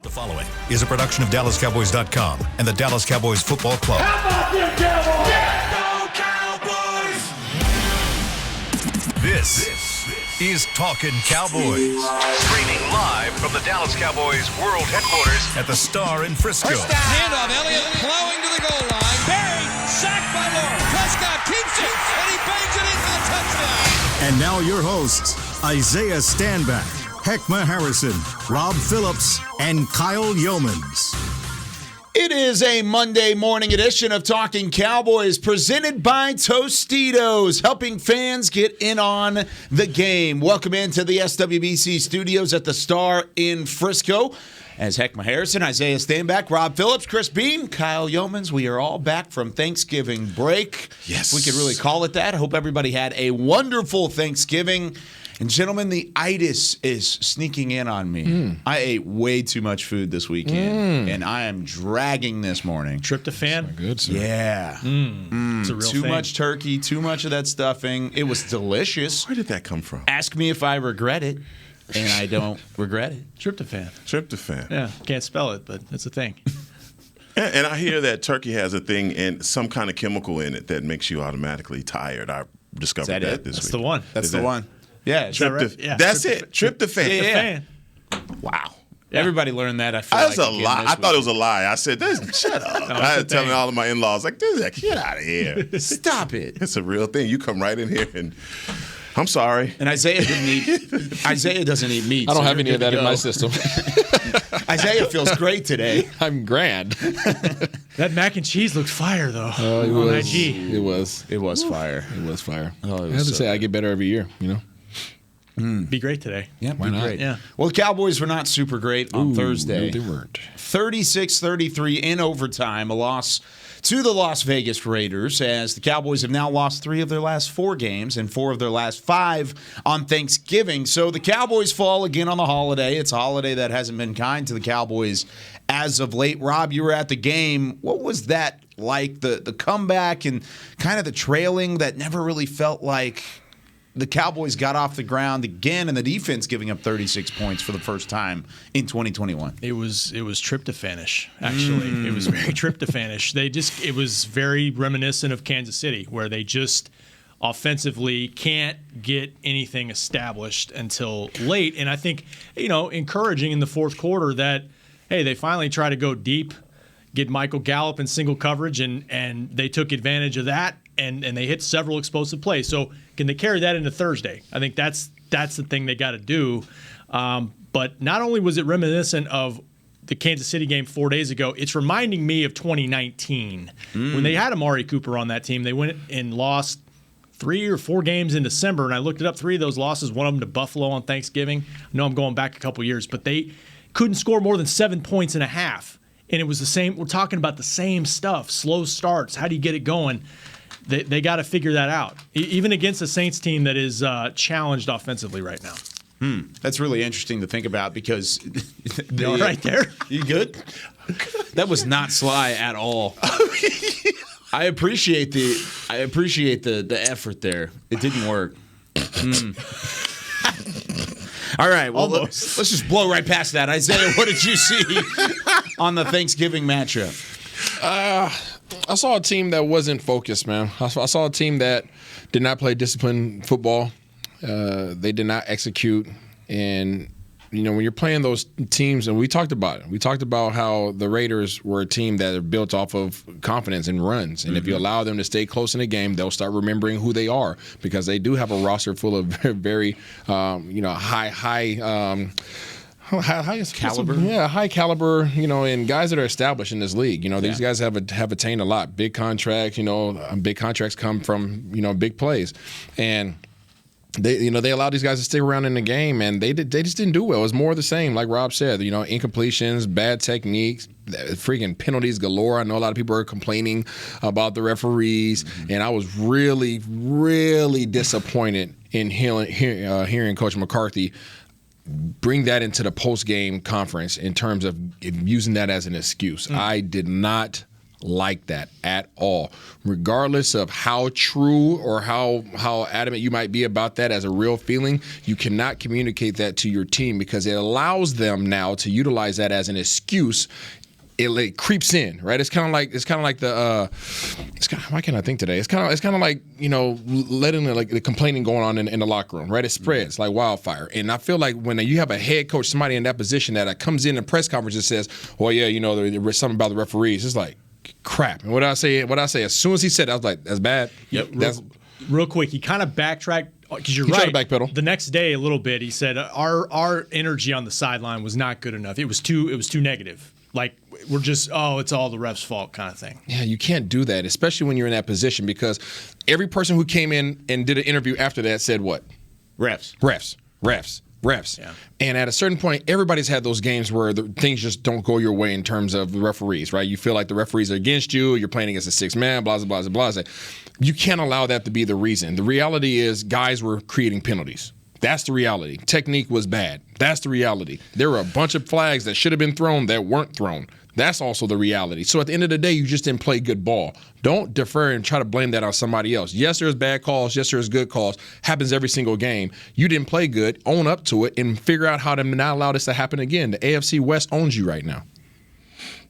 The following is a production of DallasCowboys.com and the Dallas Cowboys Football Club. How about them Cowboys? Yeah, go Cowboys! This is Talkin Cowboys. Streaming live from the Dallas Cowboys World Headquarters at the Star in Frisco. First down. Handoff, Elliott plowing to the goal line. Barry, sacked by Lawrence. Prescott keeps it, and he bangs it in for the touchdown. And now your hosts, Isaiah Stanback, Heckma Harrison, Rob Phillips, and Kyle Yeomans. It is a Monday morning edition of Talkin Cowboys presented by Tostitos, helping fans get in on the game. Welcome into the SWBC studios at the Star in Frisco. As Heckma Harrison, Isaiah Stanback, Rob Phillips, Chris Beam, Kyle Yeomans, we are all back from Thanksgiving break. Yes. We could really call it that. I hope everybody had a wonderful Thanksgiving. And gentlemen, the itis is sneaking in on me. I ate way too much food this weekend, and I am dragging this morning. Tryptophan? Good, sir. Yeah. It's a real Too thing. much turkey, too much of that stuffing. It was delicious. Where did that come from? Ask me if I regret it, and I don't regret it. Tryptophan. Tryptophan. Yeah, can't spell it, but it's a thing. And I hear that turkey has a thing and some kind of chemical in it that makes you automatically tired. I discovered Is that that it? this That's week. the one. That's Is the that- one. Yeah. Is that right? Yeah. That's it. Tryptophan. Yeah. Fan. Wow. Everybody learned that. I feel That's like a again lie. this I thought it was week. a lie. I said, shut up. I had to tell all of my in-laws, like, get out of here. Stop it. It's a real thing. You come right in here and I'm sorry. And Isaiah doesn't eat meat. I don't so have you're any of good that to in my go. system. Isaiah feels great today. I'm grand. That mac and cheese looked fire, though. It on was. IG. It was. It was fire. It was fire. Oh, it I was have to so say, I good. get better every year. You know. Be great today. Yeah, Why not? Great. Yeah. Well, the Cowboys were not super great on Thursday. No, they weren't. 36-33 in overtime, a loss to the Las Vegas Raiders, as the Cowboys have now lost 3 of their last 4 games and 4 of their last 5 on Thanksgiving. So the Cowboys fall again on the holiday. It's a holiday that hasn't been kind to the Cowboys as of late. Rob, you were at the game. What was that like, the comeback and kind of the trailing that never really felt like the Cowboys got off the ground again, and the defense giving up 36 points for the first time in 2021. It was tryptophanish, actually. It was very tryptophanish. It was very reminiscent of Kansas City, where they just offensively can't get anything established until late. And I think, encouraging in the fourth quarter that, hey, they finally try to go deep, get Michael Gallup in single coverage, and they took advantage of that, and they hit several explosive plays. So can they carry that into Thursday? I think that's the thing they got to do. But not only was it reminiscent of the Kansas City game 4 days ago, it's reminding me of 2019 when they had Amari Cooper on that team. They went and lost 3 or 4 games in December, and I looked it up. 3 of those losses, one of them to Buffalo on Thanksgiving. I know I'm going back a couple years, but they couldn't score more than 7 points and a half. And it was the same. We're talking about the same stuff. Slow starts. How do you get it going? They got to figure that out, even against a Saints team that is challenged offensively right now. That's really interesting to think about because Right there. You good? That was not sly at all. I appreciate the effort there. It didn't work. All right, well, let's just blow right past that. Isaiah, what did you see on the Thanksgiving matchup? I saw a team that wasn't focused, man. I saw a team that did not play disciplined football. They did not execute. And, when you're playing those teams, and we talked about it. We talked about how the Raiders were a team that are built off of confidence and runs. And if you allow them to stay close in the game, they'll start remembering who they are, because they do have a roster full of very, high caliber. Yeah, high caliber, and guys that are established in this league. These guys have attained a lot. Big contracts, big contracts come from, big plays. And they allowed these guys to stick around in the game, and they just didn't do well. It was more of the same, like Rob said, incompletions, bad techniques, freaking penalties galore. I know a lot of people are complaining about the referees, and I was really, really disappointed in hearing Coach McCarthy bring that into the post-game conference in terms of using that as an excuse. I did not like that at all. Regardless of how true or how adamant you might be about that as a real feeling, you cannot communicate that to your team because it allows them now to utilize that as an excuse. It creeps in, right? It's kind of like the why can't I think today? It's kind of like, you know, letting the complaining going on in the locker room, right? It spreads like wildfire. And I feel like when you have a head coach, somebody in that position that comes in a press conference and says, "Well, yeah, you know, there's something about the referees," it's like crap. And what I say, as soon as he said it, I was like, "That's bad." Yep. Real quick, he kind of backtracked. Because you're he right. tried to backpedal. The next day, a little bit, he said our energy on the sideline was not good enough. It was too negative. Like we're just it's all the refs' fault kind of thing. Yeah, you can't do that, especially when you're in that position, because every person who came in and did an interview after that said what? Refs. Yeah. And at a certain point, everybody's had those games where things just don't go your way in terms of the referees, right? You feel like the referees are against you, you're playing against a six-man, blah, blah, blah, blah, blah. You can't allow that to be the reason. The reality is guys were creating penalties. That's the reality. Technique was bad. That's the reality. There were a bunch of flags that should have been thrown that weren't thrown. That's also the reality. So at the end of the day, you just didn't play good ball. Don't defer and try to blame that on somebody else. Yes, there's bad calls. Yes, there's good calls. Happens every single game. You didn't play good. Own up to it and figure out how to not allow this to happen again. The AFC West owns you right now.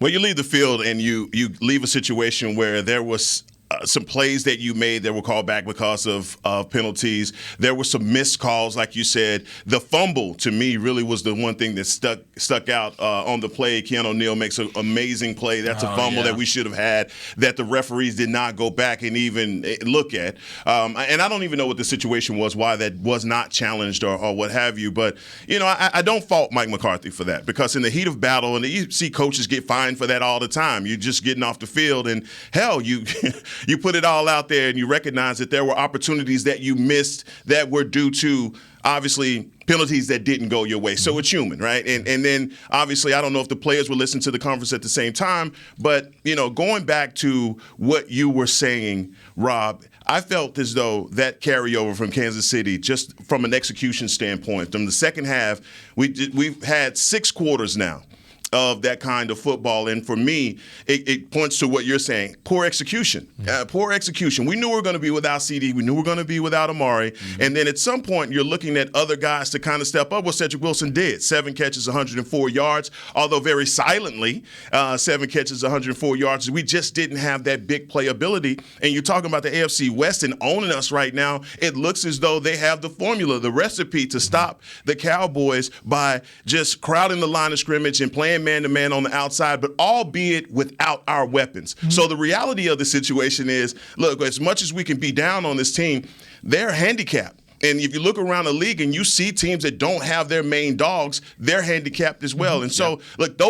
Well, you leave the field and you leave a situation where there was some plays that you made that were called back because of penalties. There were some missed calls, like you said. The fumble, to me, really was the one thing that stuck out on the play. Keanu Neal makes an amazing play. That's a fumble that we should have had that the referees did not go back and even look at. And I don't even know what the situation was, why that was not challenged or what have you. But, you know, I don't fault Mike McCarthy for that, because in the heat of battle, and you see coaches get fined for that all the time. You're just getting off the field, and hell, you put it all out there and you recognize that there were opportunities that you missed that were due to, obviously, penalties that didn't go your way. So it's human, right? And then, obviously, I don't know if the players were listening to the conference at the same time, but, you know, going back to what you were saying, Rob, I felt as though that carryover from Kansas City, just from an execution standpoint, from the second half, we've had 6 quarters now of that kind of football. And for me, it points to what you're saying. Poor execution. Poor execution. We knew we were going to be without CD. We knew we were going to be without Amari. Mm-hmm. And then at some point, you're looking at other guys to kind of step up. What Cedric Wilson did. 7 catches, 104 yards, although very silently, 7 catches, 104 yards. We just didn't have that big playability. And you're talking about the AFC West and owning us right now. It looks as though they have the formula, the recipe to stop the Cowboys by just crowding the line of scrimmage and playing man-to-man on the outside, but albeit without our weapons. Mm-hmm. So the reality of the situation is, look, as much as we can be down on this team, they're handicapped. And if you look around the league and you see teams that don't have their main dogs, they're handicapped as well. Mm-hmm. And so, look,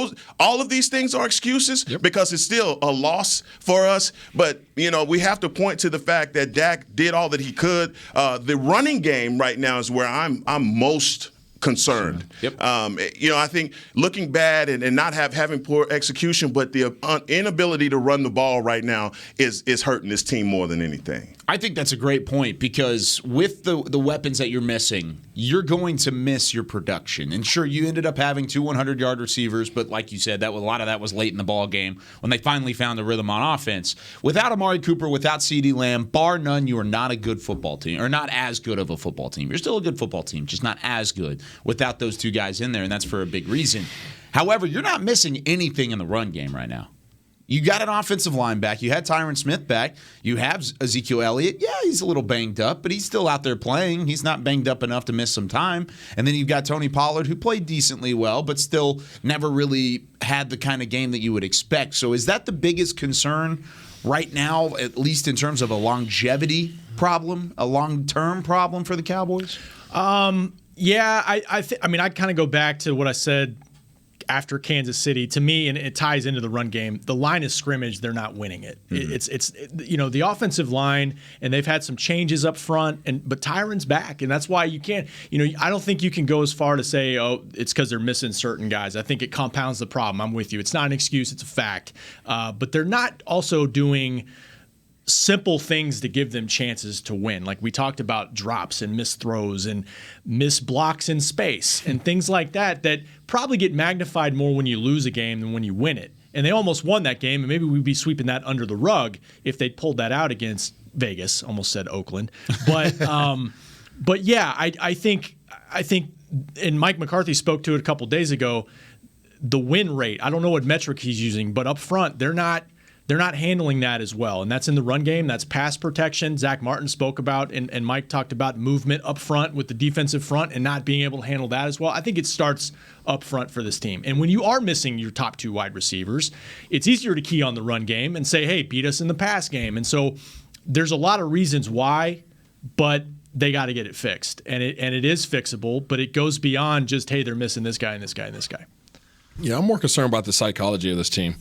all of these things are excuses because it's still a loss for us. But, you know, we have to point to the fact that Dak did all that he could. The running game right now is where I'm most concerned. You know, I think looking bad and not having poor execution, but the inability to run the ball right now is hurting this team more than anything. I think that's a great point, because with the weapons that you're missing, you're going to miss your production. And sure, you ended up having 2 100-yard receivers, but like you said, a lot of that was late in the ball game when they finally found the rhythm on offense. Without Amari Cooper, without CeeDee Lamb, bar none, you are not a good football team, or not as good of a football team. You're still a good football team, just not as good without those 2 guys in there, and that's for a big reason. However, you're not missing anything in the run game right now. You got an offensive line back. You had Tyron Smith back. You have Ezekiel Elliott. Yeah, he's a little banged up, but he's still out there playing. He's not banged up enough to miss some time. And then you've got Tony Pollard, who played decently well, but still never really had the kind of game that you would expect. So is that the biggest concern right now, at least in terms of a longevity problem, a long-term problem for the Cowboys? Yeah, I mean, I'd kind of go back to what I said after Kansas City. To me, and it ties into the run game, the line of scrimmage, they're not winning it. Mm-hmm. It's you know, the offensive line, and they've had some changes up front, but Tyron's back, and that's why you can't, you know, I don't think you can go as far to say, oh, it's because they're missing certain guys. I think it compounds the problem. I'm with you. It's not an excuse, it's a fact. But they're not also doing simple things to give them chances to win. Like we talked about drops and missed throws and missed blocks in space and things like that probably get magnified more when you lose a game than when you win it. And they almost won that game, and maybe we'd be sweeping that under the rug if they'd pulled that out against Vegas. Almost said Oakland. But yeah, I think, and Mike McCarthy spoke to it a couple days ago, the win rate. I don't know what metric he's using, but up front, they're not handling that as well. And that's in the run game. That's pass protection. Zach Martin spoke about, and Mike talked about movement up front with the defensive front and not being able to handle that as well. I think it starts up front for this team. And when you are missing your top 2 wide receivers, it's easier to key on the run game and say, hey, beat us in the pass game. And so there's a lot of reasons why, but they got to get it fixed. And it is fixable, but it goes beyond just, hey, they're missing this guy and this guy and this guy. Yeah, I'm more concerned about the psychology of this team.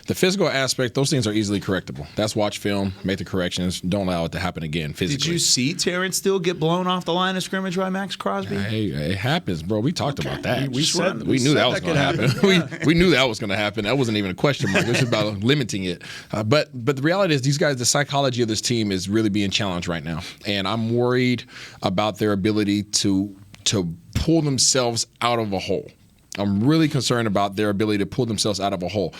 The physical aspect, those things are easily correctable. That's watch film, make the corrections, don't allow it to happen again physically. Did you see Terrence Steele get blown off the line of scrimmage by Max Crosby? Hey, it happens, bro. We talked about that. We knew that was going to happen. We knew that was going to happen. That wasn't even a question mark. It was about limiting it. But the reality is these guys, the psychology of this team is really being challenged right now. And I'm worried about their ability to pull themselves out of a hole. I'm really concerned about their ability to pull themselves out of a hole.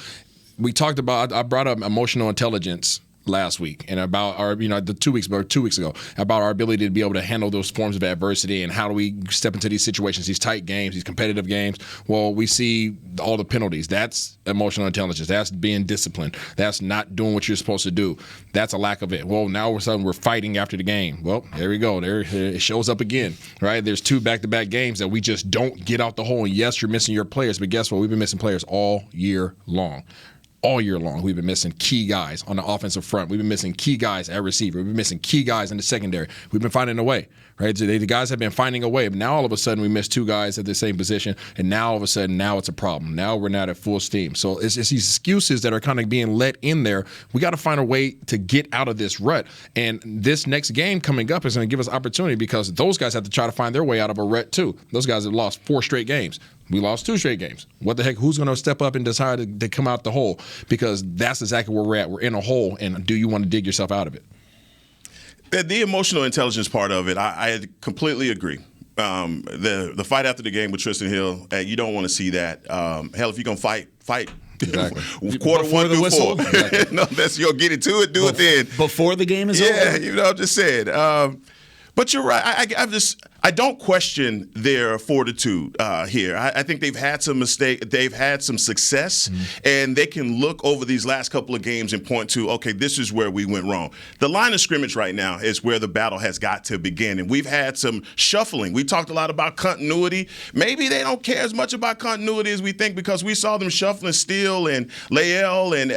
We talked about, I brought up emotional intelligence last week and about our, 2 weeks ago, about our ability to be able to handle those forms of adversity and how do we step into these situations, these tight games, these competitive games. Well, we see all the penalties. That's emotional intelligence. That's being disciplined. That's not doing what you're supposed to do. That's a lack of it. Well, now all of a sudden we're fighting after the game. Well, there we go. There it shows up again, right? There's 2 back-to-back games that we just don't get out the hole. And yes, you're missing your players, but guess what? We've been missing players all year long. All year long, we've been missing key guys on the offensive front. We've been missing key guys at receiver. We've been missing key guys in the secondary. We've been finding a way, right? So the guys have been finding a way. But now all of a sudden we miss 2 guys at the same position, and now all of a sudden now it's a problem. Now we're not at full steam. So it's these excuses that are kind of being let in there. We got to find a way to get out of this rut. And this next game coming up is going to give us opportunity because those guys have to try to find their way out of a rut too. Those guys have lost 4 straight games. We lost 2 straight games. What the heck? Who's going to step up and decide to come out the hole? Because that's exactly where we're at. We're in a hole, and do you want to dig yourself out of it? The emotional intelligence part of it, I completely agree. The fight after the game with Tristan Hill, you don't want to see that. Hell, if you're going to fight. Exactly. Quarter Before 1 the through whistle? 4. Exactly. No, you'll get it to it, do it then. Before the game is over? Yeah, I'm just saying. But you're right. I don't question their fortitude here. I think they've had some mistake. They've had some success, and they can look over these last couple of games and point to, okay, this is where we went wrong. The line of scrimmage right now is where the battle has got to begin, and we've had some shuffling. We talked a lot about continuity. Maybe they don't care as much about continuity as we think because we saw them shuffling Steele and Lael, and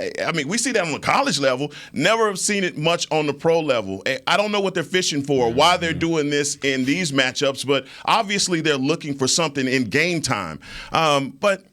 we see that on the college level. Never have seen it much on the pro level. I don't know what they're fishing for, why they're doing this in these matchups, but obviously they're looking for something in game time. But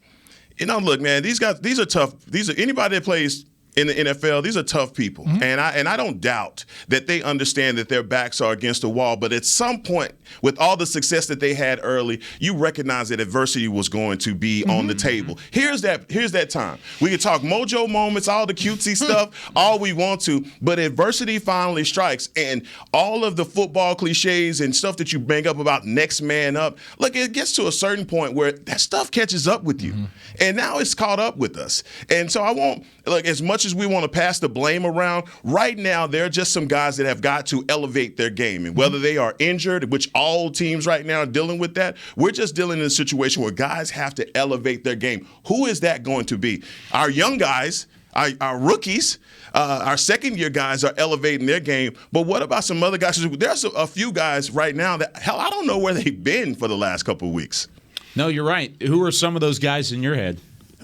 look, man, these are tough. Anybody that plays in the NFL, these are tough people, and I don't doubt that they understand that their backs are against the wall. But at some point, with all the success that they had early, you recognize that adversity was going to be on the table. Here's that time. We can talk mojo moments, all the cutesy stuff, all we want to, but adversity finally strikes, and all of the football cliches and stuff that you bring up about next man up. Look, it gets to a certain point where that stuff catches up with you, and now it's caught up with us. And so I won't look as much as we want to pass the blame around. Right now, there are just some guys that have got to elevate their game, and whether they are injured, which all teams right now are dealing with that, we're just dealing in a situation where guys have to elevate their game. Who is that going to be? Our young guys, our rookies, our second-year guys are elevating their game, but what about some other guys? There's a few guys right now that, hell, I don't know where they've been for the last couple of weeks. No, you're right. Who are some of those guys in your head?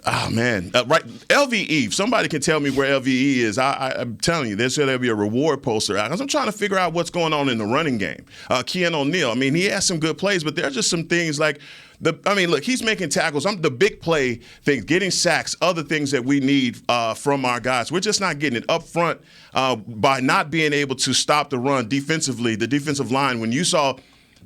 Oh, man. Right. LVE. If somebody can tell me where LVE is, I'm telling you, there'll be a reward poster out. I'm trying to figure out what's going on in the running game. Keanu O'Neal, he has some good plays, but there's just some things like look, he's making tackles. The big play things, getting sacks, other things that we need from our guys. We're just not getting it up front by not being able to stop the run defensively, the defensive line. When you saw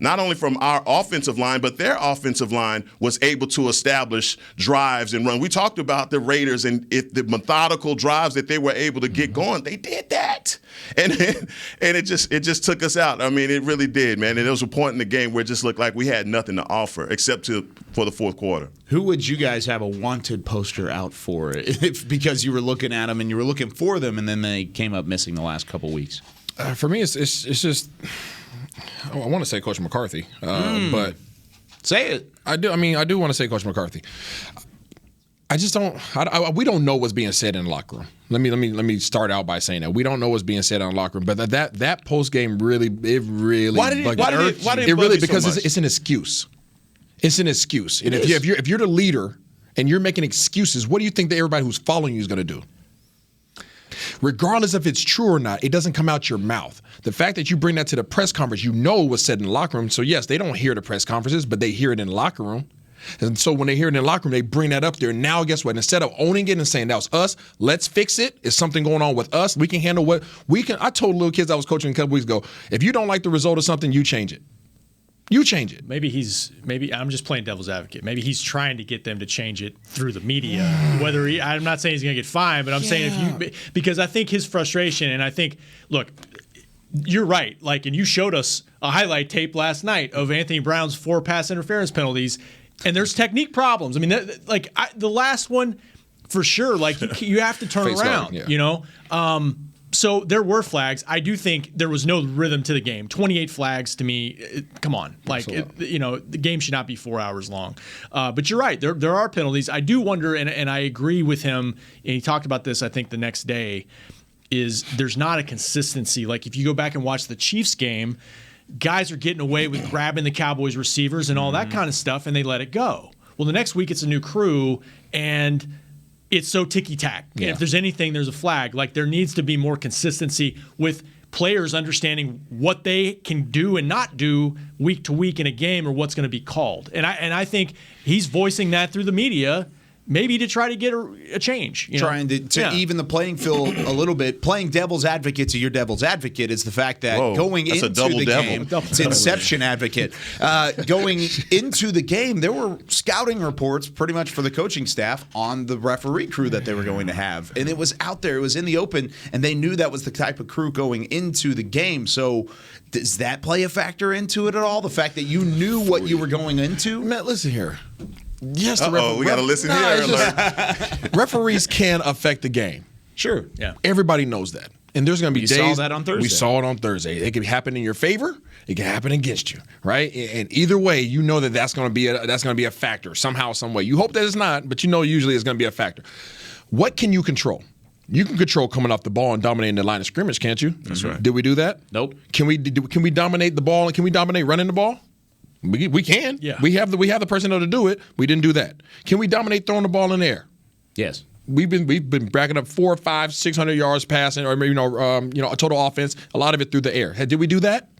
not only from our offensive line, but their offensive line was able to establish drives and run. We talked about the Raiders and the methodical drives that they were able to get going. They did that. And it just took us out. I mean, it really did, man. And there was a point in the game where it just looked like we had nothing to offer except for the fourth quarter. Who would you guys have a wanted poster out for because you were looking at them and you were looking for them and then they came up missing the last couple weeks? For me, it's just I want to say Coach McCarthy, but say it. I do want to say Coach McCarthy. I just don't. We don't know what's being said in the locker room. Let me start out by saying that we don't know what's being said in the locker room. But that post game really. Why did it really? Because so it's an excuse. It's an excuse. And if you're the leader and you're making excuses, what do you think that everybody who's following you is going to do? Regardless if it's true or not, it doesn't come out your mouth. The fact that you bring that to the press conference, you know what's said in the locker room. So yes, they don't hear the press conferences, but they hear it in the locker room. And so when they hear it in the locker room, they bring that up there. Now, guess what? Instead of owning it and saying that was us, let's fix it. It's something going on with us. We can handle what we can. I told little kids I was coaching a couple weeks ago, if you don't like the result of something, you change it. You change it. Maybe I'm just playing devil's advocate. Maybe he's trying to get them to change it through the media. I'm not saying he's going to get fined, but I'm saying because I think his frustration, and I think, look, you're right. And you showed us a highlight tape last night of Anthony Brown's 4 pass interference penalties, and there's technique problems. I mean, the last one, for sure. You have to turn around. You know. So there were flags. I do think there was no rhythm to the game. 28 flags to me, come on. The game should not be 4 hours long. But you're right. There are penalties. I do wonder, and I agree with him, and he talked about this, I think, the next day, is there's not a consistency. If you go back and watch the Chiefs game, guys are getting away with grabbing the Cowboys receivers and all that kind of stuff, and they let it go. Well, the next week it's a new crew, and it's so ticky-tack. Yeah. And if there's anything, there's a flag. There needs to be more consistency with players understanding what they can do and not do week to week in a game or what's going to be called. And I think he's voicing that through the media, maybe to try to get a change. Trying to even the playing field a little bit. Playing devil's advocate to your devil's advocate is the fact that going into the game, it's inception advocate. Going into the game, there were scouting reports pretty much for the coaching staff on the referee crew that they were going to have. And it was out there. It was in the open, and they knew that was the type of crew going into the game. So does that play a factor into it at all? The fact that you knew what you were going into? Matt, listen here. Yes, we got to listen here. Referees can affect the game. Sure. Yeah. Everybody knows that. And there's going to be days. We saw that on Thursday. We saw it on Thursday. It can happen in your favor. It can happen against you, right? And either way, you know that's going to be a factor somehow, some way. You hope that it's not, but usually it's going to be a factor. What can you control? You can control coming off the ball and dominating the line of scrimmage, can't you? That's right. Did we do that? Nope. Can we dominate the ball and can we dominate running the ball? We can. Yeah. We have the personnel to do it. We didn't do that. Can we dominate throwing the ball in the air? Yes. We've been bracking up 400, 500, 600 yards passing, or a total offense. A lot of it through the air. Did we do that?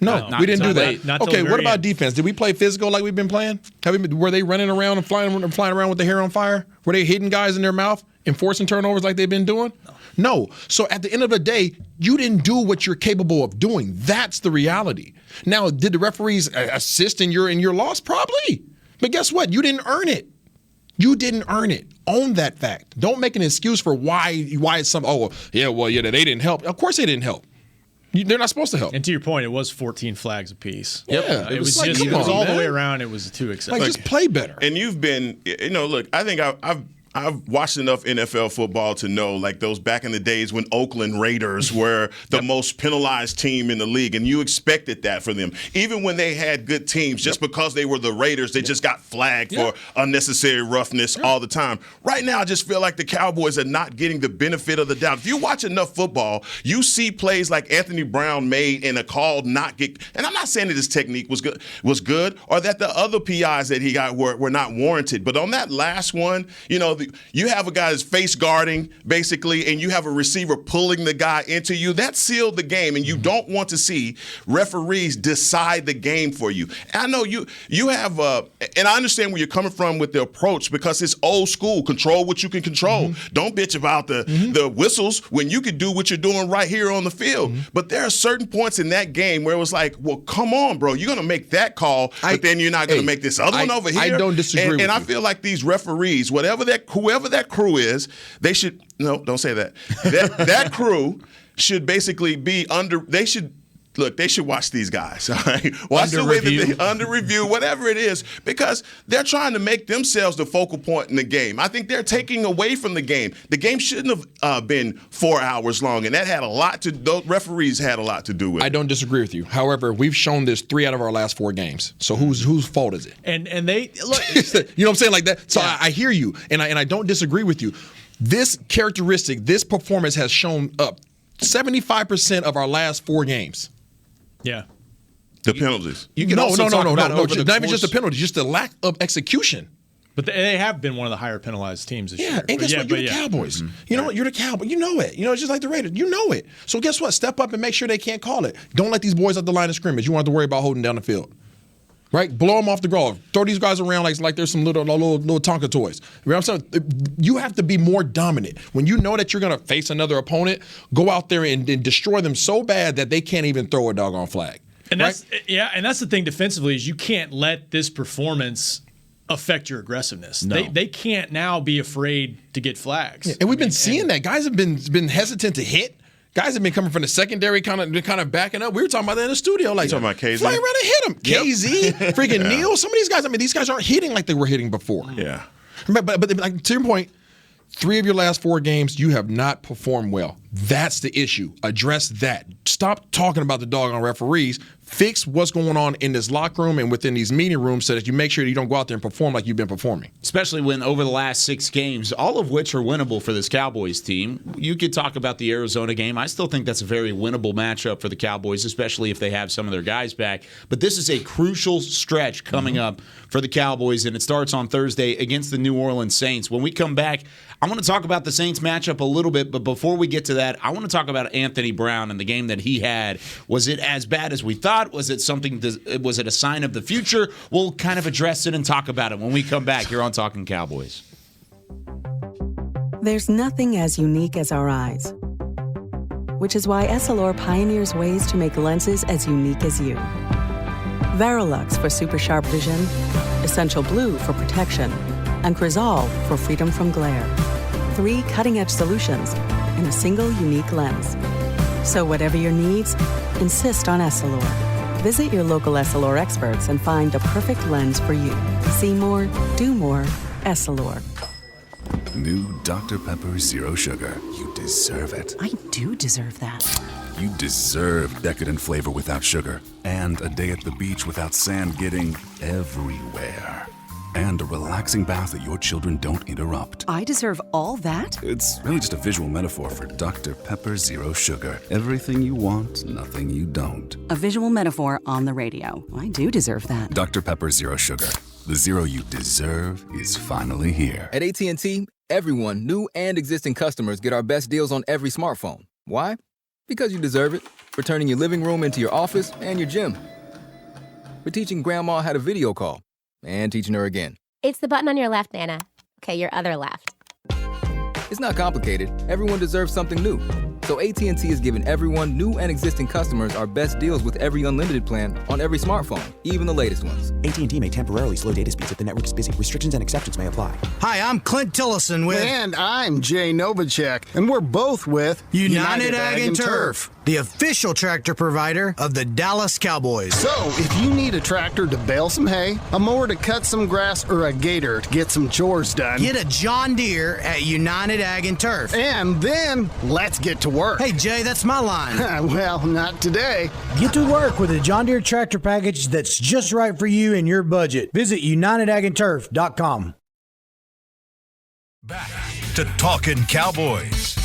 No, we didn't do that. Okay, what about defense? Did we play physical like we've been playing? Were they running around and flying around with their hair on fire? Were they hitting guys in their mouth, enforcing turnovers like they've been doing? No. So at the end of the day, you didn't do what you're capable of doing. That's the reality. Now, did the referees assist in your loss? Probably. But guess what? You didn't earn it. You didn't earn it. Own that fact. Don't make an excuse for why it's they didn't help. Of course they didn't help. They're not supposed to help. And to your point, it was 14 flags apiece. Yeah, it was all the way around. It was too excessive. Just play better. And you've been, look, I think I've watched enough NFL football to know, those back in the days when Oakland Raiders were the most penalized team in the league, and you expected that for them. Even when they had good teams, just because they were the Raiders, they just got flagged for unnecessary roughness all the time. Right now, I just feel like the Cowboys are not getting the benefit of the doubt. If you watch enough football, you see plays like Anthony Brown made in a call not get. And I'm not saying that his technique was good, or that the other PIs that he got were not warranted. But on that last one, you have a guy that's face guarding basically, and you have a receiver pulling the guy into you. That sealed the game, and you don't want to see referees decide the game for you. And I know you have, and I understand where you're coming from with the approach because it's old school. Control what you can control. Don't bitch about the whistles when you could do what you're doing right here on the field. But there are certain points in that game where it was like, well, come on, bro, you're gonna make that call, but then you're not gonna make this other one over here. I don't disagree with and I you. feel like these referees, whoever that crew is, they should don't say that. That crew should basically be they should watch these guys, all right? Watch the way that they under review, whatever it is, because they're trying to make themselves the focal point in the game. I think they're taking away from the game. The game shouldn't have been 4 hours long, and that had those referees had a lot to do with it. I don't disagree with you. However, we've shown this 3 out of our last 4 games. So whose fault is it? And they look, you know what I'm saying, like that. So I hear you, and I don't disagree with you. This characteristic, this performance has shown up 75% of our last 4 games. Yeah. The penalties. You can also talk about no. over the Not even just the course- penalty, just the lack of execution. But they have been one of the higher penalized teams this year. Yeah, and guess what? You're the Cowboys. You know what? You're the Cowboys. You know it. You know, it's just like the Raiders. You know it. So guess what? Step up and make sure they can't call it. Don't let these boys at the line of scrimmage. You won't have to worry about holding down the field. Right? Blow them off the ground. Throw these guys around like there's some little Tonka toys. You know what I'm saying? You have to be more dominant. When you know that you're going to face another opponent, go out there and destroy them so bad that they can't even throw a doggone flag. And that's the thing defensively is you can't let this performance affect your aggressiveness. No. They can't now be afraid to get flags. Yeah, and we've been seeing that. Guys have been hesitant to hit. Guys have been coming from the secondary, kind of backing up. We were talking about that in the studio, like talking about KZ? fly around and hit him. Yep. KZ, freaking Neal. Some of these guys. I mean, these guys aren't hitting like they were hitting before. Yeah. But like, to your point, 3 of your last 4 games, you have not performed well. That's the issue. Address that. Stop talking about the doggone referees. Fix what's going on in this locker room and within these meeting rooms so that you make sure you don't go out there and perform like you've been performing. Especially when over the last 6 games, all of which are winnable for this Cowboys team. You could talk about the Arizona game. I still think that's a very winnable matchup for the Cowboys, especially if they have some of their guys back. But this is a crucial stretch coming up for the Cowboys, and it starts on Thursday against the New Orleans Saints. When we come back, I want to talk about the Saints matchup a little bit, but before we get to that, I want to talk about Anthony Brown and the game that he had. Was it as bad as we thought? Was it a sign of the future? We'll kind of address it and talk about it when we come back here on Talkin Cowboys. There's nothing as unique as our eyes, which is why Essilor pioneers ways to make lenses as unique as you. Verilux for super sharp vision, Essential Blue for protection, and Crizal for freedom from glare. 3 cutting-edge solutions in a single unique lens. So whatever your needs, insist on Essilor. Visit your local Essilor experts and find the perfect lens for you. See more, do more, Essilor. New Dr. Pepper Zero Sugar. You deserve it. I do deserve that. You deserve decadent flavor without sugar. And a day at the beach without sand getting everywhere. And a relaxing bath that your children don't interrupt. I deserve all that? It's really just a visual metaphor for Dr. Pepper Zero Sugar. Everything you want, nothing you don't. A visual metaphor on the radio. I do deserve that. Dr. Pepper Zero Sugar. The zero you deserve is finally here. At AT&T, everyone, new and existing customers, get our best deals on every smartphone. Why? Because you deserve it. For turning your living room into your office and your gym. For teaching grandma how to video call. And teaching her again. It's the button on your left, Nana. Okay, your other left. It's not complicated. Everyone deserves something new. So AT&T is giving everyone, new and existing customers, our best deals with every unlimited plan on every smartphone, even the latest ones. AT&T may temporarily slow data speeds if the network is busy. Restrictions and exceptions may apply. Hi, I'm Clint Tillison with... And I'm Jay Novacek, and we're both with... United Ag and Turf, the official tractor provider of the Dallas Cowboys. So, if you need a tractor to bale some hay, a mower to cut some grass, or a gator to get some chores done... Get a John Deere at United Ag and Turf. And then, let's get to work. Hey, Jay, that's my line. Well, not today. Get to work with a John Deere tractor package that's just right for you and your budget. Visit UnitedAgAndTurf.com. Back to Talkin Cowboys.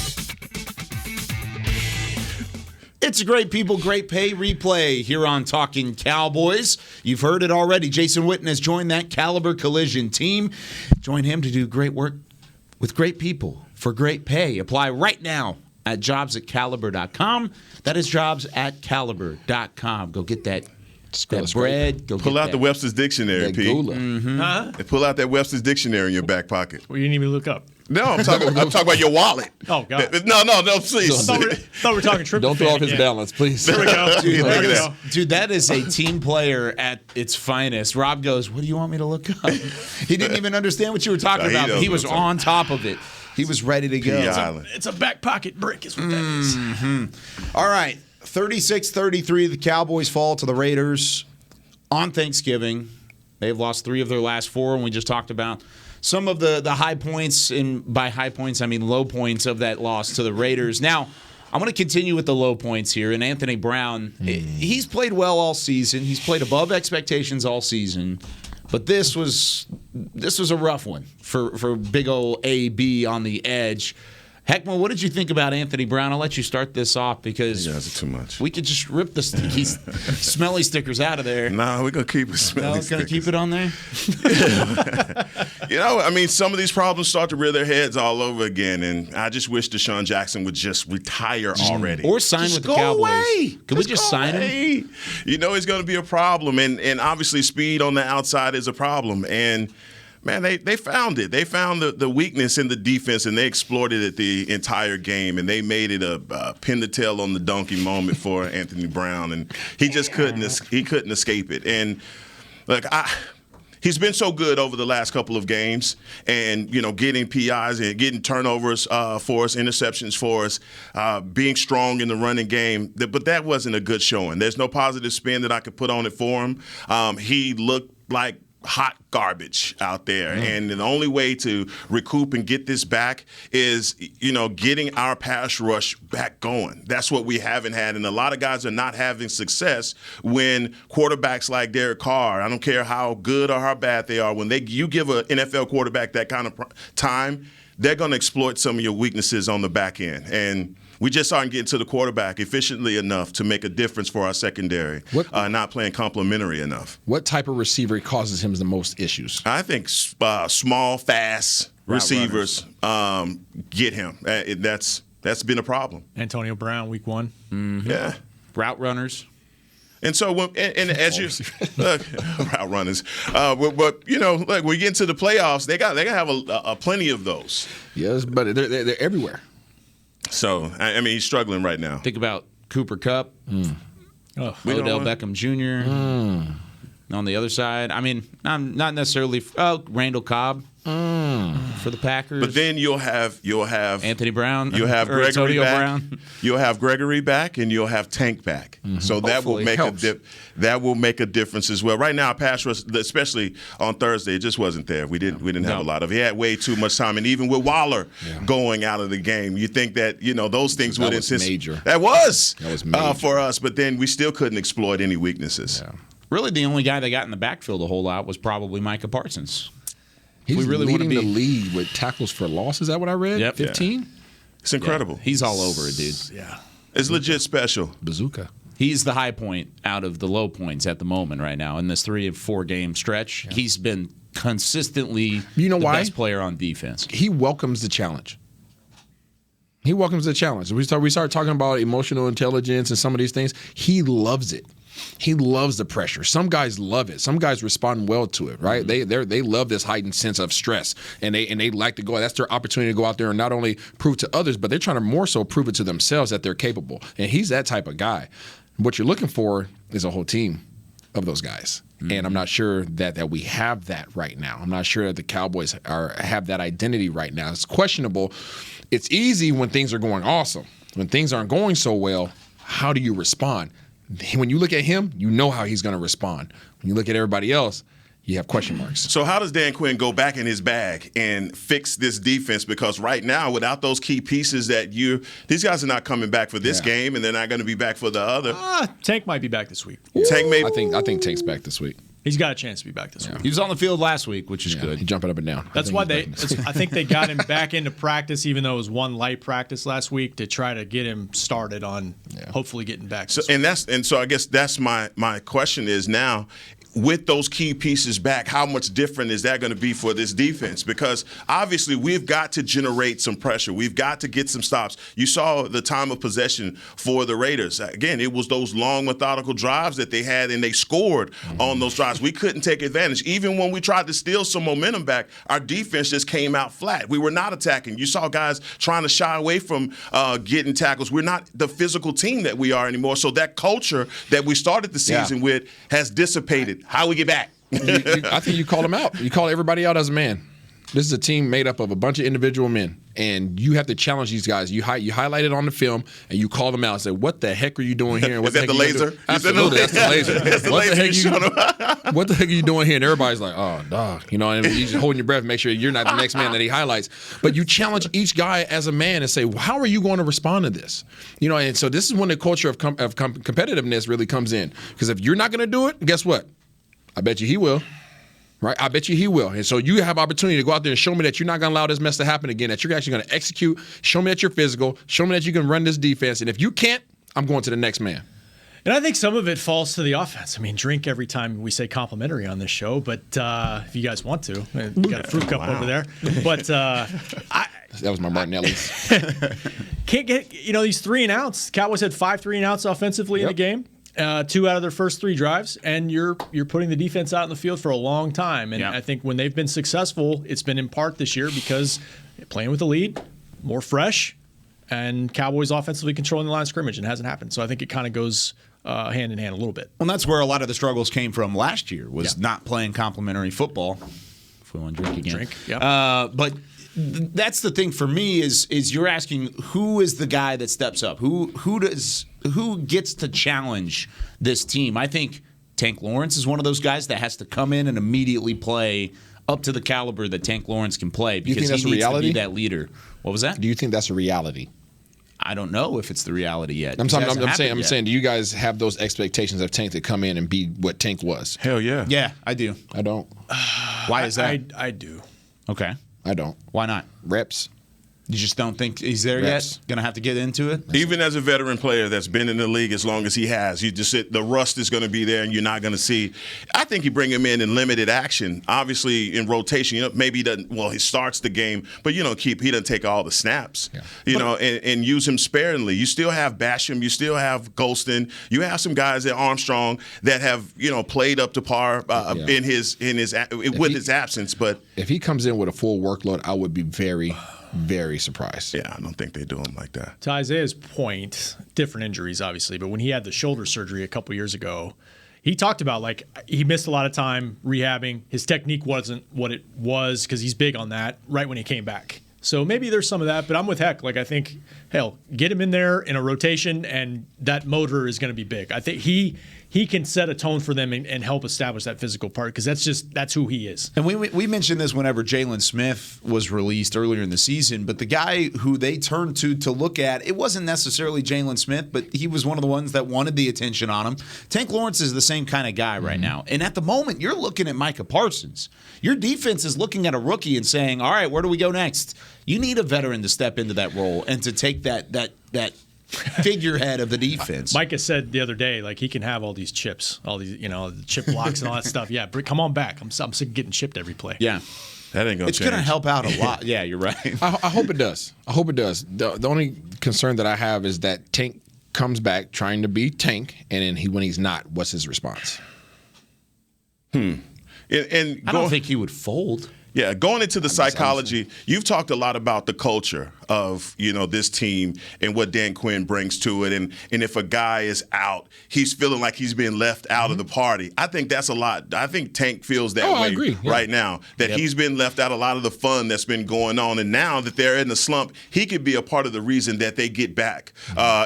It's a great people, great pay replay here on Talkin Cowboys. You've heard it already. Jason Witten has joined that Caliber Collision team. Join him to do great work with great people for great pay. Apply right now at jobs@caliber.com. That is jobs@caliber.com. Go get that bread. Go pull out the Webster's Dictionary, P. Huh? And pull out that Webster's Dictionary in your back pocket. Well, you didn't even look up. No, I'm talking about your wallet. Oh, God. No, please. I thought we were talking tryptophan. Don't throw off his again. balance, please. There we go. Dude, that is a team player at its finest. Rob goes, what do you want me to look up? He didn't even understand what you were talking about, but he was on top of it. He was ready to go. It's a back pocket brick is what that is. All right, 36-33, the Cowboys fall to the Raiders on Thanksgiving. They've lost 3 of their last 4, and we just talked about some of the high points, and by high points, I mean low points of that loss to the Raiders. Now, I'm going to continue with the low points here, and Anthony Brown, he's played well all season. He's played above expectations all season. But this was a rough one for big old AB on the edge. Heckman, what did you think about Anthony Brown? I'll let you start this off because you guys are too much. We could just rip the smelly stickers out of there. No, we're going to keep it smelly stickers. Going to keep it on there? Some of these problems start to rear their heads all over again, and I just wish Deshaun Jackson would just retire already. Or sign with the Cowboys. Could we just sign him? You know he's going to be a problem, and obviously speed on the outside is a problem, and man, they found it. They found the weakness in the defense, and they exploited it the entire game, and they made it a pin the tail on the donkey moment for Anthony Brown, and he just couldn't escape it. And look, he's been so good over the last couple of games, and getting PIs and getting turnovers for us, interceptions for us, being strong in the running game. But that wasn't a good showing. There's no positive spin that I could put on it for him. He looked like hot garbage out there, and the only way to recoup and get this back is getting our pass rush back going. That's what we haven't had, and a lot of guys are not having success when quarterbacks like Derek Carr, I don't care how good or how bad they are, when you give an NFL quarterback that kind of time, they're going to exploit some of your weaknesses on the back end, and we just aren't getting to the quarterback efficiently enough to make a difference for our secondary, not playing complementary enough. What type of receiver causes him the most issues? I think small, fast receivers get him. That's been a problem. Antonio Brown, week 1. Mm-hmm. Yeah. Route runners. And so, as you look, route runners, but when we get into the playoffs, they got to have a plenty of those. Yes, but they're everywhere. So, he's struggling right now. Think about Cooper Kupp, Odell Beckham Jr. On the other side. I'm not necessarily Randall Cobb for the Packers. But then you'll have Anthony Brown. You'll have Gregory back. Brown. You'll have Gregory back, and you'll have Tank back. Mm-hmm. So that will make a difference as well. Right now, pass rush, especially on Thursday, it just wasn't there. We didn't have a lot of. He had way too much time, and even with Waller going out of the game, you think that those things would major. That was major for us, but then we still couldn't exploit any weaknesses. Yeah. Really, the only guy that got in the backfield a whole lot was probably Micah Parsons. He's leading the league with tackles for loss. Is that what I read? Yep. 15? Yeah. It's incredible. Yeah. He's all over it, dude. Yeah. It's legit special. Bazooka. He's the high point out of the low points at the moment right now. In this 3 of 4 game stretch, he's been consistently the best player on defense. He welcomes the challenge. We start talking about emotional intelligence and some of these things. He loves it. He loves the pressure. Some guys love it. Some guys respond well to it, right? Mm-hmm. They love this heightened sense of stress, and they like to go. That's their opportunity to go out there and not only prove to others, but they're trying to more so prove it to themselves that they're capable. And he's that type of guy. What you're looking for is a whole team of those guys. Mm-hmm. And I'm not sure that we have that right now. I'm not sure that the Cowboys have that identity right now. It's questionable. It's easy when things are going awesome. When things aren't going so well, how do you respond? When you look at him, you know how he's going to respond. When you look at everybody else, you have question marks. So how does Dan Quinn go back in his bag and fix this defense? Because right now, without those key pieces these guys are not coming back for this game, and they're not going to be back for the other. Tank might be back this week. I think Tank's back this week. He's got a chance to be back this week. He was on the field last week, which is good. He's jumping up and down. That's why I think they got him back into practice, even though it was one light practice last week, to try to get him started on hopefully getting back. So I guess that's my question is now, with those key pieces back, how much different is that going to be for this defense? Because obviously we've got to generate some pressure. We've got to get some stops. You saw the time of possession for the Raiders. Again, it was those long, methodical drives that they had, and they scored on those drives. We couldn't take advantage. Even when we tried to steal some momentum back, our defense just came out flat. We were not attacking. You saw guys trying to shy away from getting tackles. We're not the physical team that we are anymore. So that culture that we started the season with has dissipated. How we get back? I think you call them out. You call everybody out as a man. This is a team made up of a bunch of individual men, and you have to challenge these guys. You highlight it on the film, and you call them out and say, "What the heck are you doing here?" Is that the laser? Absolutely, that's the laser. That's the laser. What the heck are you doing here? And everybody's like, "Oh, dog," and you're just holding your breath, make sure you're not the next man that he highlights. But you challenge each guy as a man and say, well, "How are you going to respond to this?" And so this is when the culture of competitiveness really comes in. Because if you're not going to do it, guess what? I bet you he will. Right? I bet you he will. And so you have opportunity to go out there and show me that you're not going to allow this mess to happen again, that you're actually going to execute, show me that you're physical, show me that you can run this defense. And if you can't, I'm going to the next man. And I think some of it falls to the offense. I mean, drink every time we say complimentary on this show, but if you guys want to, we got a fruit cup over there. But that was my Martinelli's. Can't get, these 3 and outs. Cowboys had 5 3 and outs offensively in the game. 2 out of their first 3 drives, and you're putting the defense out in the field for a long time. And I think when they've been successful, it's been in part this year because playing with the lead, more fresh, and Cowboys offensively controlling the line of scrimmage, and it hasn't happened. So I think it kind of goes hand in hand a little bit. Well, that's where a lot of the struggles came from last year, was not playing complimentary football. If we want to drink again. But that's the thing for me is you're asking who is the guy that steps up? Who gets to challenge this team? I think Tank Lawrence is one of those guys that has to come in and immediately play up to the caliber that Tank Lawrence can play because he needs to be that leader. What was that? Do you think that's a reality? I don't know if it's the reality yet. I'm saying, do you guys have those expectations of Tank to come in and be what Tank was? Hell yeah. Yeah, I do. I don't. Why is that? I do. Okay. I don't. Why not? Reps. You just don't think he's there yet? Going to have to get into it? Even as a veteran player that's been in the league as long as he has, the rust is going to be there and you're not going to see. I think you bring him in limited action. Obviously, in rotation, maybe he doesn't, he starts the game, but he doesn't take all the snaps, and use him sparingly. You still have Basham, you still have Golston, you have some guys at Armstrong that have, played up to par in his absence. But if he comes in with a full workload, I would be very surprised. Yeah, I don't think they do him like that. To Isaiah's point, different injuries, obviously, but when he had the shoulder surgery a couple years ago, he talked about he missed a lot of time rehabbing. His technique wasn't what it was because he's big on that right when he came back. So maybe there's some of that, but I'm with Heck. I think, get him in there in a rotation, and that motor is going to be big. I think he can set a tone for them and help establish that physical part because that's who he is. And we mentioned this whenever Jalen Smith was released earlier in the season, but the guy who they turned to look at, it wasn't necessarily Jalen Smith, but he was one of the ones that wanted the attention on him. Tank Lawrence is the same kind of guy right now. And at the moment, you're looking at Micah Parsons. Your defense is looking at a rookie and saying, all right, where do we go next? You need a veteran to step into that role and to take that figurehead of the defense. Micah said the other day, he can have all these chips, all these, the chip blocks and all that stuff. Yeah, come on back. I'm sick of getting chipped every play. Yeah. That ain't going to change. It's going to help out a lot. Yeah, you're right. I hope it does. The only concern that I have is that Tank comes back trying to be Tank, and then when he's not, what's his response? And I don't think he would fold. Yeah, going into the psychology, you've talked a lot about the culture of, this team and what Dan Quinn brings to it. And if a guy is out, he's feeling like he's being left out of the party. I think that's a lot. I think Tank feels that way right now, that he's been left out a lot of the fun that's been going on. And now that they're in the slump, he could be a part of the reason that they get back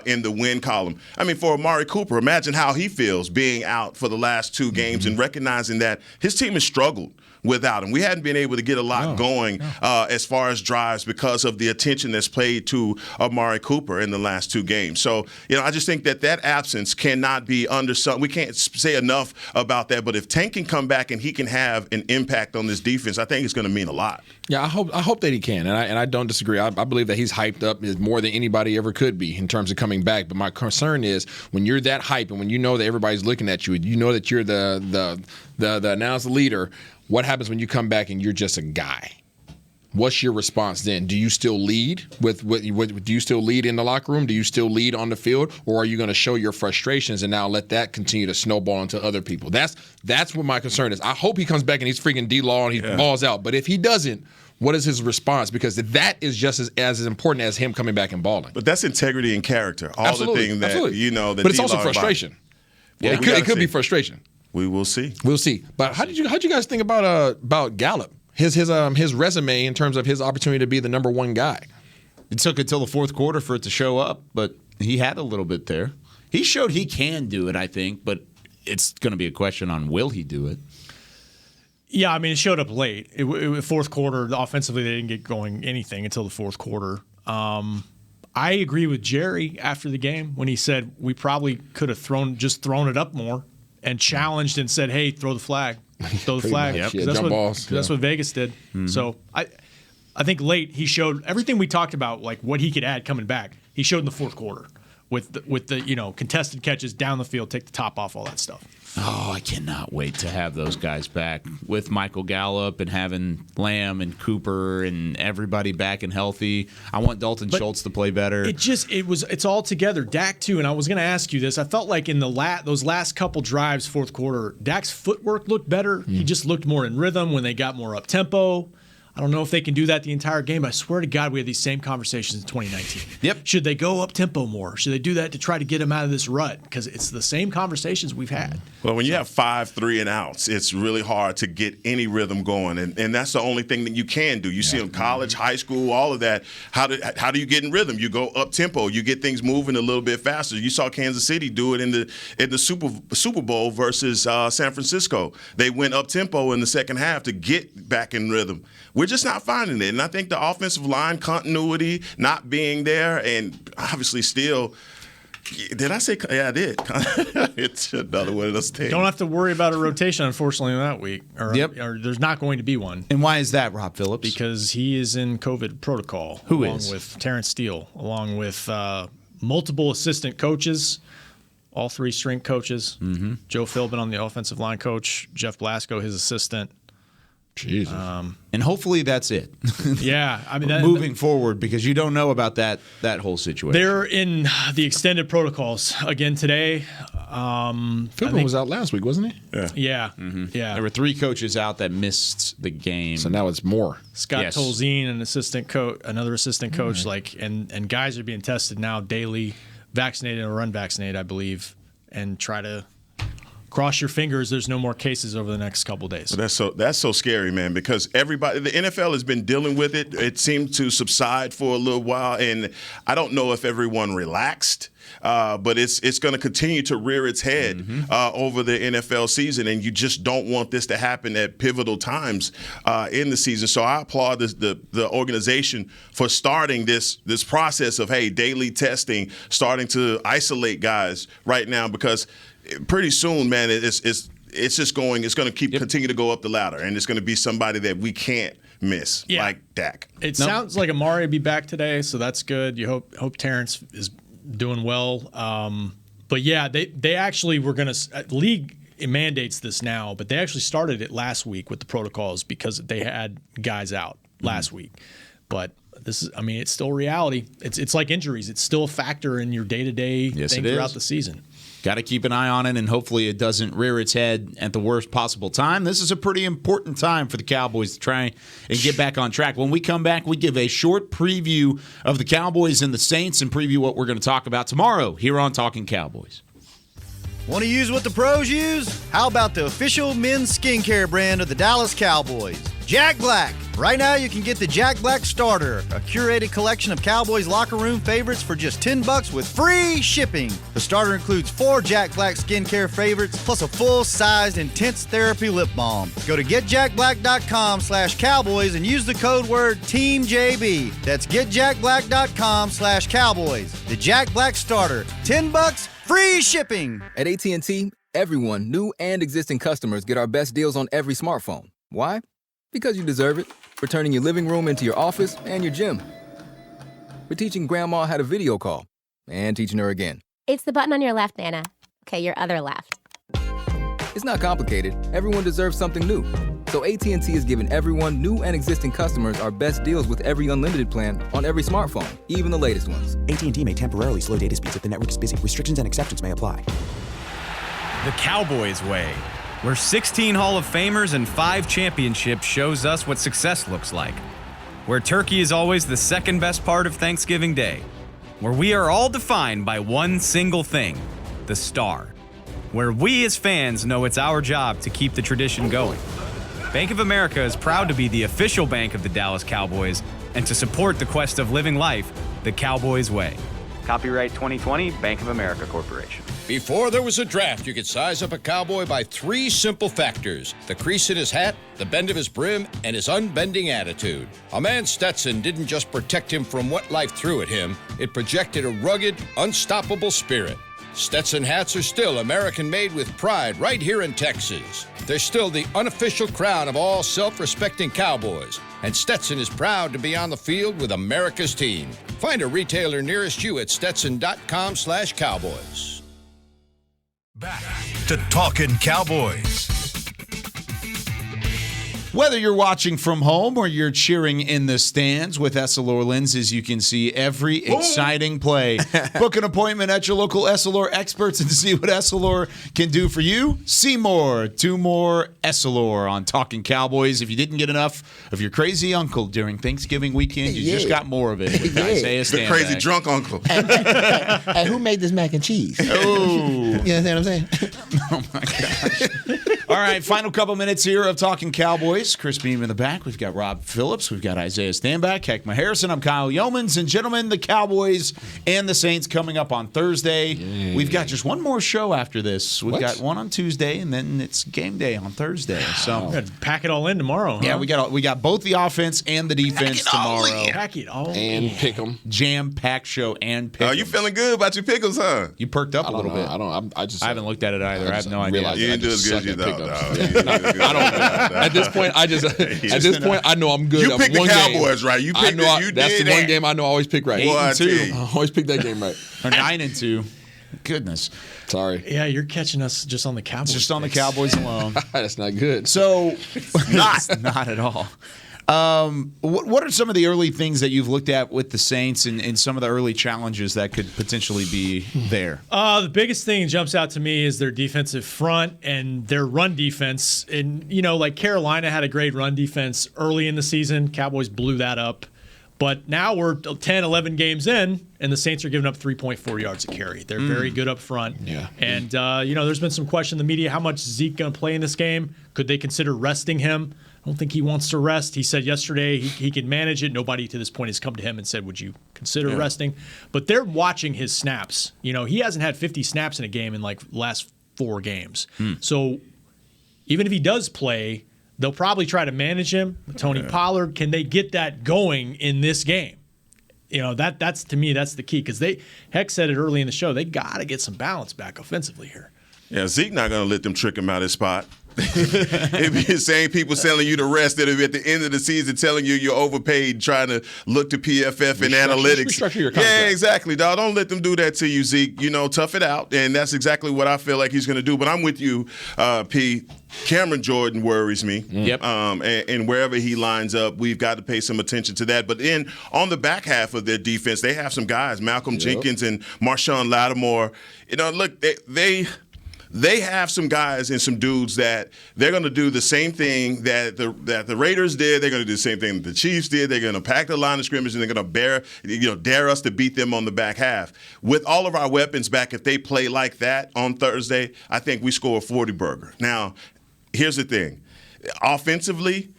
in the win column. I mean, for Amari Cooper, imagine how he feels being out for the last 2 games and recognizing that his team has struggled without him. We hadn't been able to get a lot going as far as drives because of the attention that's played to Amari Cooper in the last 2 games. So, I just think that absence cannot be undersung. We can't say enough about that. But if Tank can come back and he can have an impact on this defense, I think it's going to mean a lot. Yeah, I hope that he can, and I don't disagree. I believe that he's hyped up more than anybody ever could be in terms of coming back. But my concern is when you're that hype and when you know that everybody's looking at you, you know that you're the announced leader. What happens when you come back and you're just a guy? What's your response then? Do you still lead do you still lead in the locker room? Do you still lead on the field, or are you going to show your frustrations and now let that continue to snowball into other people? That's what my concern is. I hope he comes back and he's freaking D-Law and he balls out. But if he doesn't, what is his response? Because that is just as important as him coming back and balling. But that's integrity and character. All the things that that. But it's also frustration. Yeah, it could be frustration. We will see. We'll see. But how'd you guys think about Gallup? His resume in terms of his opportunity to be the number 1 guy. It took until the fourth quarter for it to show up, but he had a little bit there. He showed he can do it, I think, but it's going to be a question on will he do it. Yeah, I mean, it showed up late. Fourth quarter, offensively, they didn't get going anything until the fourth quarter. I agree with Jerry after the game when he said we probably could have thrown it up more and challenged and said, hey, throw the flag. Throw the flag. Yep. That's what Vegas did. Mm-hmm. So I think late he showed everything we talked about, like what he could add coming back. He showed in the fourth quarter with the contested catches down the field, take the top off, all that stuff. Oh, I cannot wait to have those guys back with Michael Gallup and having Lamb and Cooper and everybody back and healthy. I want Dalton Schultz to play better. It's all together. Dak too, and I was going to ask you this. I felt like in those last couple drives, fourth quarter, Dak's footwork looked better. He just looked more in rhythm when they got more up tempo. I don't know if they can do that the entire game, but I swear to God we had these same conversations in 2019. Yep. Should they go up tempo more? Should they do that to try to get him out of this rut? Because it's the same conversations we've had. Well, when you have 5 3-and-outs, it's really hard to get any rhythm going, and that's the only thing that you can do. You see in college, high school, all of that. How do you get in rhythm? You go up tempo. You get things moving a little bit faster. You saw Kansas City do it in the Super Bowl versus San Francisco. They went up tempo in the second half to get back in rhythm. We're just not finding it. And I think the offensive line continuity not being there, and obviously still – did I say – yeah, I did. It's another one of those things. Don't have to worry about a rotation, unfortunately, that week. Or there's not going to be one. And why is that, Rob Phillips? Because he is in COVID protocol. Who along is? Along with Terrence Steele, along with multiple assistant coaches, all 3 strength coaches. Mm-hmm. Joe Philbin on the offensive line coach, Jeff Blasco, his assistant. Jesus. And hopefully that's it. Yeah. I mean, moving forward, because you don't know about that whole situation. They're in the extended protocols again today. Philbin was out last week, wasn't he? Yeah. Mm-hmm. Yeah. There were 3 coaches out that missed the game. So now it's more. Scott Tolzien, another assistant coach, and guys are being tested now daily, vaccinated or unvaccinated, I believe, and try to cross your fingers there's no more cases over the next couple of days. That's so scary, man, because the NFL has been dealing with it. It seemed to subside for a little while, and I don't know if everyone relaxed. But it's going to continue to rear its head over the NFL season, and you just don't want this to happen at pivotal times in the season. So I applaud the organization for starting this process of, hey, daily testing, starting to isolate guys right now, because pretty soon, man, it's going to continue to go up the ladder, and it's going to be somebody that we can't miss, like Dak. It sounds like Amari will be back today, so that's good. You hope Terrence is doing well. But yeah, they actually were going to league mandates this now, but they actually started it last week with the protocols because they had guys out last week. But it's still reality. It's like injuries. It's still a factor in your day-to-day thing throughout the season. Got to keep an eye on it, and hopefully it doesn't rear its head at the worst possible time. This is a pretty important time for the Cowboys to try and get back on track. When we come back, we give a short preview of the Cowboys and the Saints and preview what we're going to talk about tomorrow here on Talkin Cowboys. Want to use what the pros use? How about the official men's skincare brand of the Dallas Cowboys, Jack Black? Right now, you can get the Jack Black Starter, a curated collection of Cowboys locker room favorites for just $10 with free shipping. The starter includes 4 Jack Black skincare favorites, plus a full-sized intense therapy lip balm. Go to getjackblack.com/Cowboys and use the code word TEAMJB. That's getjackblack.com/Cowboys. The Jack Black Starter, $10, free shipping. At AT&T, everyone, new and existing customers, get our best deals on every smartphone. Why? Because you deserve it. For turning your living room into your office and your gym. For teaching Grandma how to video call and teaching her again. It's the button on your left, Nana. Okay, your other left. It's not complicated. Everyone deserves something new. So AT&T is giving everyone, new and existing customers, our best deals with every unlimited plan on every smartphone, even the latest ones. AT&T may temporarily slow data speeds if the network is busy. Restrictions and exceptions may apply. The Cowboys way, where 16 Hall of Famers and 5 championships shows us what success looks like. Where turkey is always the second best part of Thanksgiving Day. Where we are all defined by one single thing, the star. Where we as fans know it's our job to keep the tradition going. Bank of America is proud to be the official bank of the Dallas Cowboys and to support the quest of living life the Cowboys way. Copyright 2020, Bank of America Corporation. Before there was a draft, you could size up a cowboy by 3 simple factors: the crease in his hat, the bend of his brim, and his unbending attitude. A man Stetson didn't just protect him from what life threw at him, it projected a rugged, unstoppable spirit. Stetson hats are still American-made with pride right here in Texas. They're still the unofficial crown of all self-respecting Cowboys, and Stetson is proud to be on the field with America's team. Find a retailer nearest you at stetson.com/Cowboys. Back to Talkin' Cowboys. Whether you're watching from home or you're cheering in the stands with Essilor lenses, you can see every exciting play. Book an appointment at your local Essilor experts and see what Essilor can do for you. See more, do more Essilor on Talkin' Cowboys. If you didn't get enough of your crazy uncle during Thanksgiving weekend, you just got more of it with Isaiah The Stanback. crazy drunk uncle. And who made this mac and cheese? Oh. You understand what I'm saying? Oh, my gosh. All right, final couple minutes here of Talkin' Cowboys. Chris Beam in the back. We've got Rob Phillips. We've got Isaiah Stanback, Heckma Harrison. I'm Kyle Yeomans. And gentlemen, the Cowboys and the Saints coming up on Thursday. Yay. We've got just one more show after this. We've got one on Tuesday, and then it's game day on Thursday. So we got to pack it all in tomorrow. Yeah, huh? we got both the offense and the defense tomorrow. Pack it all and in. pick them. Jam-packed show and pick 'em. You feeling good about your pickles, huh? You perked up a little bit. I haven't looked at it either. I have no idea. You didn't do as good as you thought. At this point, At this point, I know I'm good. You picked the Cowboys, right? You picked that's the one game I know I always pick right. 8-2. I always pick that game right. Or 9-2. Goodness. Sorry. Yeah, you're catching us just on the Cowboys. Just on the Cowboys alone. That's not good. So, not at all. What are some of the early things that you've looked at with the Saints and some of the early challenges that could potentially be there? The biggest thing that jumps out to me is their defensive front and their run defense. And, like Carolina had a great run defense early in the season. Cowboys blew that up. But now we're 10, 11 games in, and the Saints are giving up 3.4 yards a carry. They're very good up front. Yeah. And, there's been some question in the media, how much is Zeke going to play in this game? Could they consider resting him? I don't think he wants to rest. He said yesterday he can manage it. Nobody to this point has come to him and said, would you consider resting? But they're watching his snaps. He hasn't had 50 snaps in a game in the last 4 games. So even if he does play, they'll probably try to manage him. Tony Pollard, can they get that going in this game? That's to me, that's the key. Because Heck said it early in the show, they got to get some balance back offensively here. Yeah, Zeke not going to let them trick him out of his spot. It'd be the same people telling you to rest that'll be at the end of the season telling you you're overpaid, trying to look to PFF and analytics. Restructure your contract. Yeah, exactly, dog. Don't let them do that to you, Zeke. Tough it out, and that's exactly what I feel like he's going to do. But I'm with you, P. Cameron Jordan worries me. Yep. And wherever he lines up, we've got to pay some attention to that. But then on the back half of their defense, they have some guys, Malcolm Jenkins and Marshawn Lattimore. Look, they have some guys and some dudes that they're going to do the same thing that the Raiders did. They're going to do the same thing that the Chiefs did. They're going to pack the line of scrimmage and they're going to dare us to beat them on the back half. With all of our weapons back, if they play like that on Thursday, I think we score a 40-burger. Now, here's the thing. Offensively,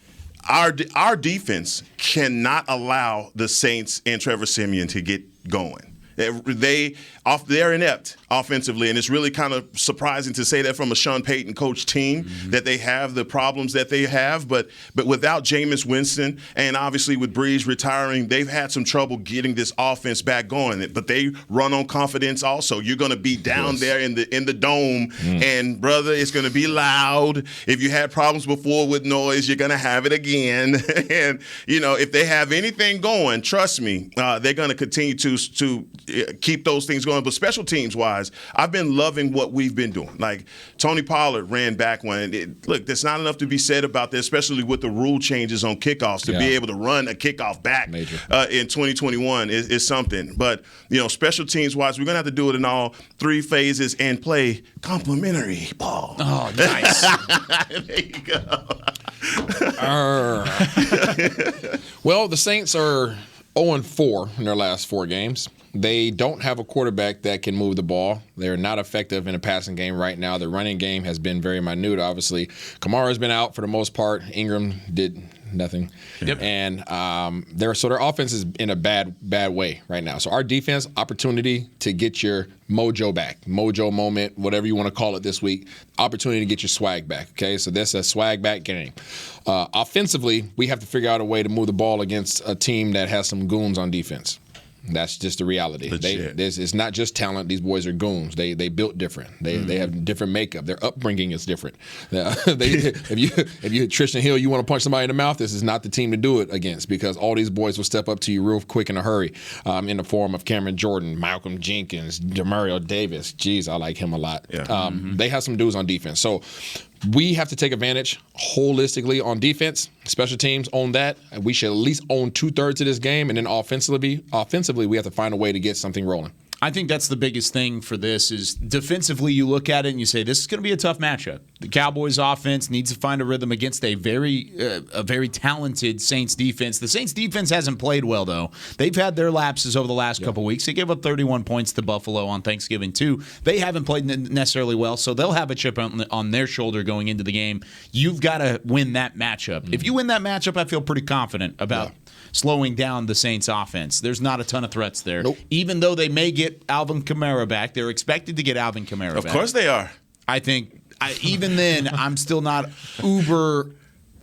our defense cannot allow the Saints and Trevor Siemian to get going. They're inept offensively, and it's really kind of surprising to say that from a Sean Payton coach team that they have the problems that they have. But without Jameis Winston and obviously with Breeze retiring, they've had some trouble getting this offense back going. But they run on confidence also. You're going to be down there in the dome, and brother, it's going to be loud. If you had problems before with noise, you're going to have it again. And if they have anything going, trust me, they're going to continue to keep those things going. But special teams wise, I've been loving what we've been doing. Like Tony Pollard ran back one. Look, there's not enough to be said about that, especially with the rule changes on kickoffs. To be able to run a kickoff back in 2021 is something. But special teams wise, we're gonna have to do it in all three phases and play complimentary ball. Oh, nice. There you go. Well, the Saints are 0-4 in their last 4 games. They don't have a quarterback that can move the ball. They're not effective in a passing game right now. The running game has been very minute, obviously. Kamara's been out for the most part. Ingram did nothing. Yep. And their offense is in a bad way right now. So our defense, opportunity to get your mojo back, mojo moment, whatever you want to call it this week, opportunity to get your swag back, okay? So that's a swag back game. Offensively, we have to figure out a way to move the ball against a team that has some goons on defense. That's just the reality. It's not just talent. These boys are goons. They built different. They have different makeup. Their upbringing is different. If you hit Tristan Hill, you want to punch somebody in the mouth, this is not the team to do it against, because all these boys will step up to you real quick in a hurry, in the form of Cameron Jordan, Malcolm Jenkins, Demario Davis. Jeez, I like him a lot. Yeah. They have some dudes on defense. So we have to take advantage holistically on defense. Special teams own that. We should at least own 2/3 of this game, and then offensively, we have to find a way to get something rolling. I think that's the biggest thing for this is defensively you look at it and you say this is going to be a tough matchup. The Cowboys offense needs to find a rhythm against a very talented Saints defense. The Saints defense hasn't played well, though. They've had their lapses over the last couple weeks. They gave up 31 points to Buffalo on Thanksgiving, too. They haven't played necessarily well, so they'll have a chip on their shoulder going into the game. You've got to win that matchup. If you win that matchup, I feel pretty confident about slowing down the Saints offense. There's not a ton of threats there. Nope. Even though they may get Alvin Kamara back, they're expected to get Alvin Kamara back. Of course they are. I think even then, I'm still not uber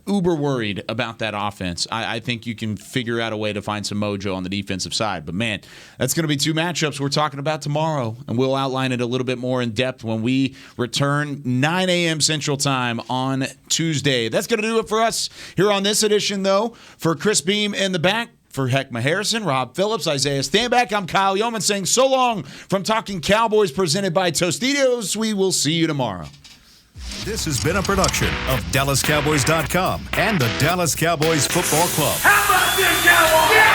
worried about that offense. I think you can figure out a way to find some mojo on the defensive side. But, man, that's going to be 2 matchups we're talking about tomorrow, and we'll outline it a little bit more in depth when we return 9 a.m. Central Time on Tuesday. That's going to do it for us here on this edition, though. For Chris Beam in the back, for Heckma Harrison, Rob Phillips, Isaiah Stanback, I'm Kyle Yeoman saying so long from Talkin Cowboys presented by Tostitos. We will see you tomorrow. This has been a production of DallasCowboys.com and the Dallas Cowboys Football Club. How about this, Cowboys? Yeah!